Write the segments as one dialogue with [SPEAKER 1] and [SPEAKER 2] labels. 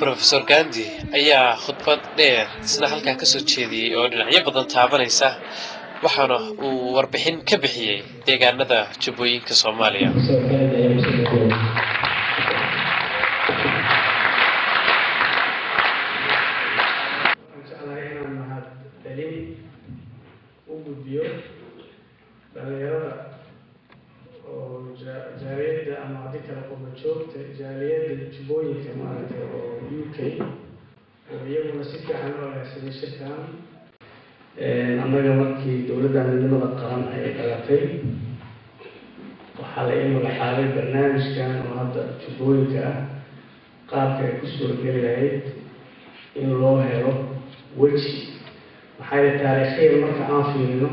[SPEAKER 1] Professor Gandhi ayaa khudbad dheer isna halkaa ka soo jeediyay oo dhinacyo badan taabanaysa waxaana uu warbixin ka bixiyay deegaanada Jubbooyinka Soomaaliya.
[SPEAKER 2] جالية الجبوية كمان UK ويوم نسيت عنه سنشة كان أنا جمعت دولة من القرن أي ثلاثين وحاليا وحالي برنامج كان وهذا جبوية قاب كسر جليد إن الله هيرو وجه وحالي تاريخي مركز عافينه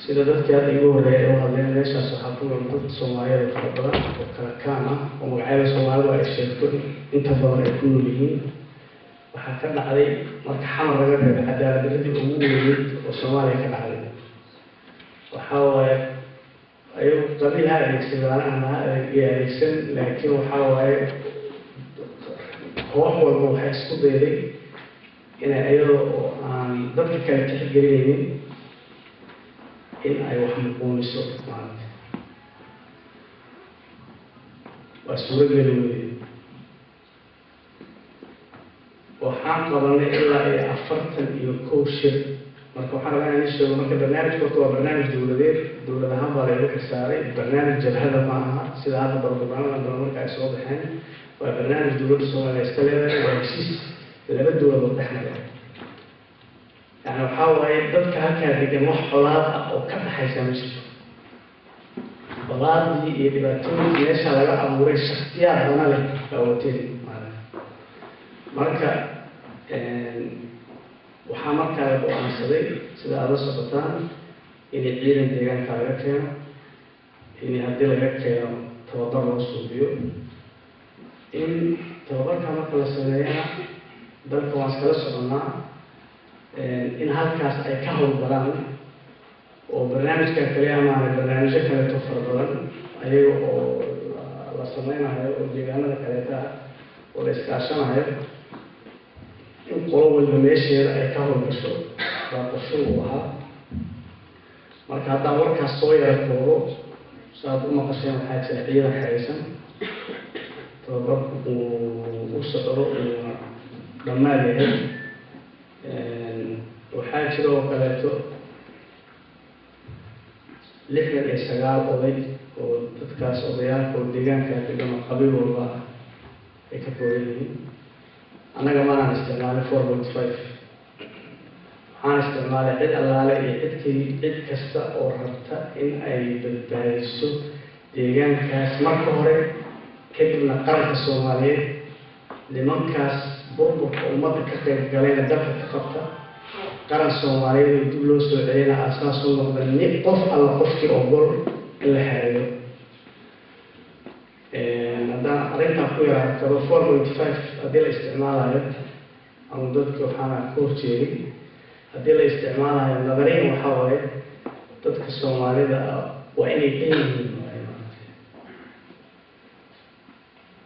[SPEAKER 2] sida dadka igu horeeyay oo hadleen meesha saxaafada dad Soomaaliyeed oo badan oo kala kaana oo magacyada Soomaalidu ay sheegto inta badan ay ku leeyihiin waxa ka dhacday marka xamar laga reebay cadaaladii ugu weyn oo Soomaaliya ka dhacday waxa waaye ayu qabiilha adeegsadaan ama adeegsan laakiin waxa waaye koox walba waxay isku dayday inay ayadoo aan dadka kale tixgelinin إن أي واحد يكون يسوق معك والسورة جلوي وحاق قبلنا إلا أفرت يكوشر مركو حرنا نشتغل مركو برنامج كتوه برنامج دولة هم بالي الساري برنامج جبهة معها سيدا هذا برنامج برنامج كأسود حين وبرنامج دولة الصومالية استلمنا ويكسيس لما الدولة بتحنا يعني وحاول يدك هكذا يجمع حلات أو كم حيسمش والله دي يبتون ليش على أمور الشخصيات أنا لك أو تين مركا وحامك على بوان صديق سيدا أرس بطان إني عيرن ديجان كاركتير إني هدي لك توضر وصوبيو إن توضر كما كلا سنة دلك واسكلا سنة إن هالكاس أي كهول بران وبرنامج ككلية مع البرنامج كله توفر بران أيه وصلنا هاي وديجانا كليتا والإسكاشن هاي إن قلوب المشير أي كهول بشو بقصو وها ما كهذا ورك الصويا الكورو سأقول ما قصير حياة عيرة حيسن تبرك وصدروا لما له وحاجة وكالته لحنا الإسقال قضي وتتكاس قضيان والديجان كانت لما قبيل والله يكفوريني أنا كمان عن استعمال 4.5 عن استعمال عد الله عليه عد كسر أو ربطة إن أي بالبايسو ديجان كاس مركوري كدنا قرن الصومالي لمن كاس بربك ومضى كتير قالين دفع تخطى قرن الصومالي يدلوا سعوديين أساس النقطة نقف على قفك أقول اللي حاله. هذا أريد أقول كذا 4.5 أدل استعمالها أو ضدك وحنا كورتيري أدل استعمالها نظريا وحاول ضدك الصومالي وإن يبين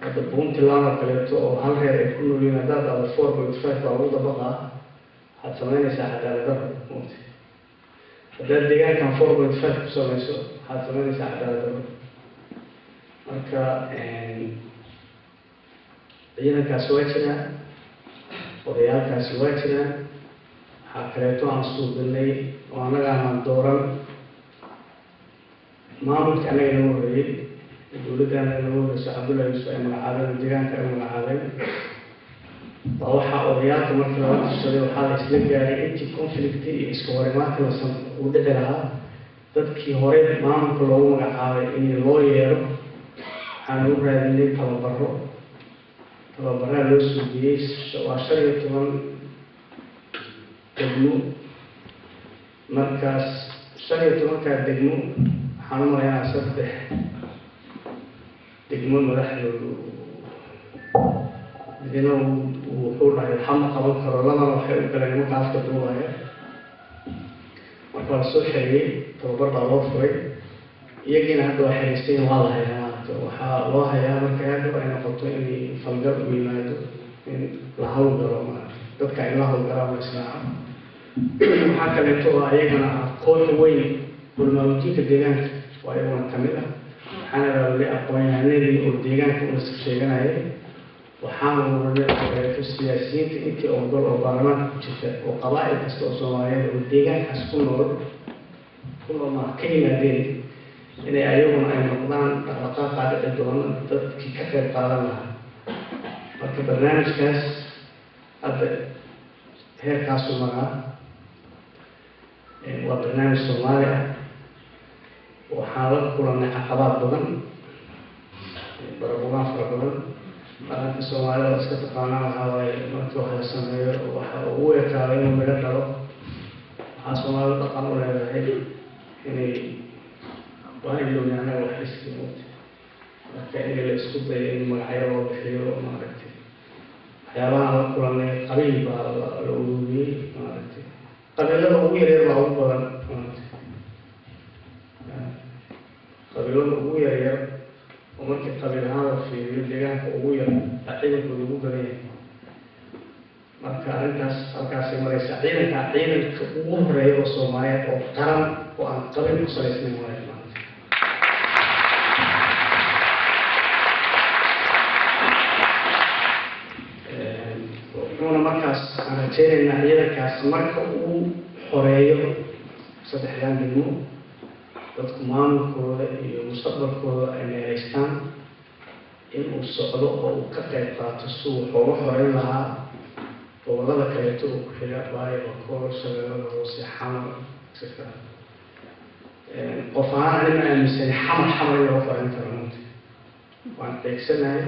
[SPEAKER 2] هذا بوم تلانا كليتو أو هل غير يكونوا لنا داتا على 4.5 بعوضة بقى حتسمينا ساعة على درب موتي هذا الدقيقة كان 4.5 بسوميسو حتسمينا ساعة على درب مركا عينا كاسواتنا وريال كاسواتنا حكريتو عن صوت اللي وانا عن دورا ما ممكن أن ينوري يقول لك أنا نقول سعد الله يسوع من العالم الديان كأم العالم وأوحى أوريات مثل وقت الشريعة وحال إسلام يعني أنت كونفليكتي إسكوريمات مثلا ودعها تذكي هوري ما ممكن لو من العالم إني لوير حنقول هذا اللي تبرر لوسو بيس وعشرة كمان تجمو مركز شريعة مركز تجمو حنمر يعني سبته تجمل مرحل بدينا وحول على الحمق قبل كرلنا وحيل كلام متعفت دوايا وكان الصحي توبر بالوفري يجينا هذا حيستين والله يا مات وح الله يا مركز وأنا قلت falgal u yimaado in la hawlgalo dadka in la hawlgalaa la israaco waxaa kaleeto oo ayagana koox weyn bulmaamooyinka deegaanka waa iyaguna kamid ah waxaana lawali aqoon-yahanadii oo deegaanka u nasab sheeganayay waxaana lawali siyaasiyiinta intii oo gol oo baarlamaanka ku jirta oo qabaa'il kasta oo soomaaliyeed oo deegaankaas ku nool ka yimaadeen inay ayaguna ay noqdaan dhaqdhaqaaqa dhici doona dadkii ka qayb qaadan lahaa marka barnaamijkaas hadda heerkaasu maraa waa barnaamij soomaali ah waxaan la kulannay caqabaad badan barabugaan fara badan dhaqanka soomaalida oo iska taqaanaa waxaa waaye markii wax la sameeyo waxa ugu ekaado inuu midho dhalo waxaa soomaalida dhaqan u leedahay inay waaylow anaga wax iskii moota marka in la isku dayo in magacyo loo bixiyo maaragtay waxyaabahaan la kulannay qabiil baa la ururiyey maaragtay qabiilada ugu yaryar baa ugu badan qabiilada ugu yaryar oo markii qabiil ahaan la fiiriyo deegaanka ugu yar ciidankooda ugu badan yahay marka arrintaas halkaasay maraysa ciidanka ugu horeeya oo soomaaliyeed oo qaran oo aan qabiil ku salaysnayn waayo wuxuuna markaas aan rajeynaynaa ciidankaas marka uu xoreeyo saddexdaan degmo dadku maamulkooda iyo mustaqbalkooda ay meelaystaan inuu socdo oo uu ka qayb qaato si uu xooga xoreyn lahaa gobollada kaleeto uu ku xiga baayo bakool shabeellada hoose xamar etc qof ahaan anima aaminsan xamar in laga xoreyn karo maanta waan deegsanahay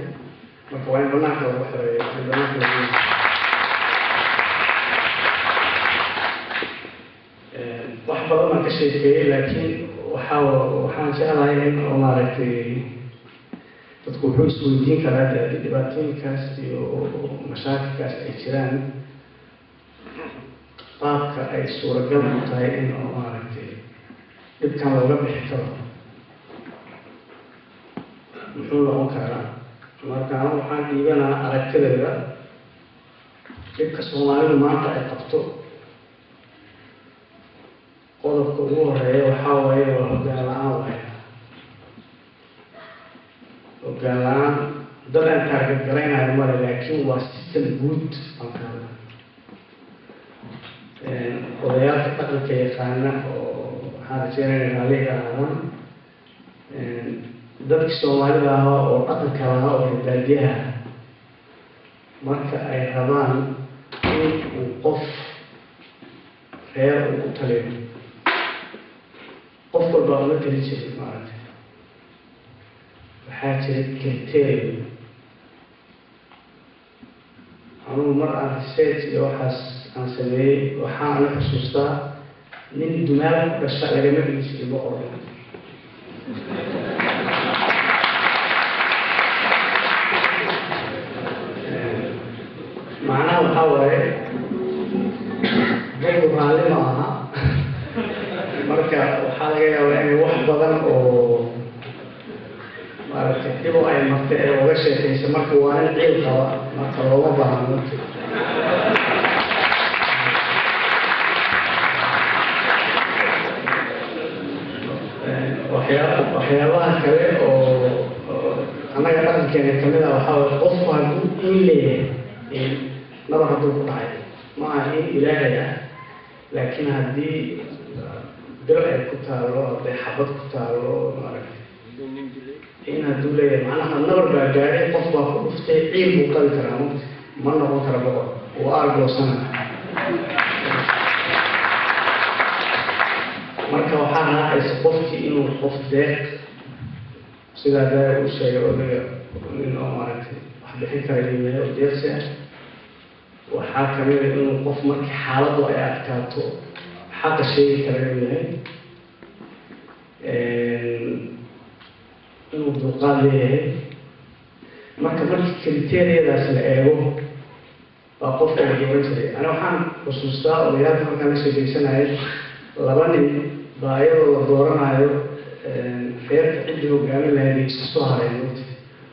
[SPEAKER 2] marka waa in banaanka lagu xoreeyo in banaanka lagu wax badan baan ka sheekeeyey laakiin waxaan jeclahay in oo maaragtay dadku wuxuu isweydiin karaa haddii dhibaatooyinkaas iyo mashaakilkaas ay jiraan qaabka ay suuragal u tahay in oo maaragtay dhibkan looga bixi karo muxuu noqon karaa markaan waxaan dhiibanaa aragtideeda dhibka soomaalidu maanta ay qabto qodobka ugu horeeya waxaa waaye waa hoggaan la-aan waay hoggaan la-aan dad aan taargadgaraynayo male laakiin waa system guud aan ka hadla odayaalka dhaqanka yaqaana oo waxaan rajeynaya raaliga ahadan dadkii soomaalida ahaa oo dhaqanka lahaa oo baadiyaha marka ay rabaan in uu qof reer uu u taliyo qof walba uma tali jirin maaragtay waxaa jiray criteria anugu mar aan research iyo waxaas aan sameeyey waxaan la xusuustaa nin dumaal ku dhasha lagama dhigi jirin ma oran macnaha waxaa waaye dadku raalli ma aha marka waxaa laga yaabaa inay wax badan oo maaragtay dhibo ay martay ee uga sheekaysa marka waa in ciil qaba marka looma baahno waxyaabaha kale oo annaga dhaqankeena kamid ah waxaa waye qofku hadduu in leeyahay nabar hadduu ku dhacay ma aha in ilaahay ah laakiin haddii bir ay ku taalo hadday xabad ku taalo maaragtay in hadduu leeyahay macnaha nabar baa gaaray qof baa ku dhuftay ciil buu qabi karaa ma noqon kara boqor uu aargoosana marka waxaa raacaysa qofkii inuu qof deeq sidaa daa u sheegay odaga nin oo maaragtay wax bixin kara inuu yahay oo deeqsi ah waxaa kamid a inuu qof markii xaaladdu ay adkaato xaqa sheegi kara inuu yahay inuu dulqaad leeyahay marka markii kriteeriyadaas la eego baa qofka la dooran jiray ani waxaan xusuustaa odayaalka markaan la sheekaysanayay laba nin baa iyadoo la dooranayo reerka ciddii hogaamin lahayd ay isu soo hareen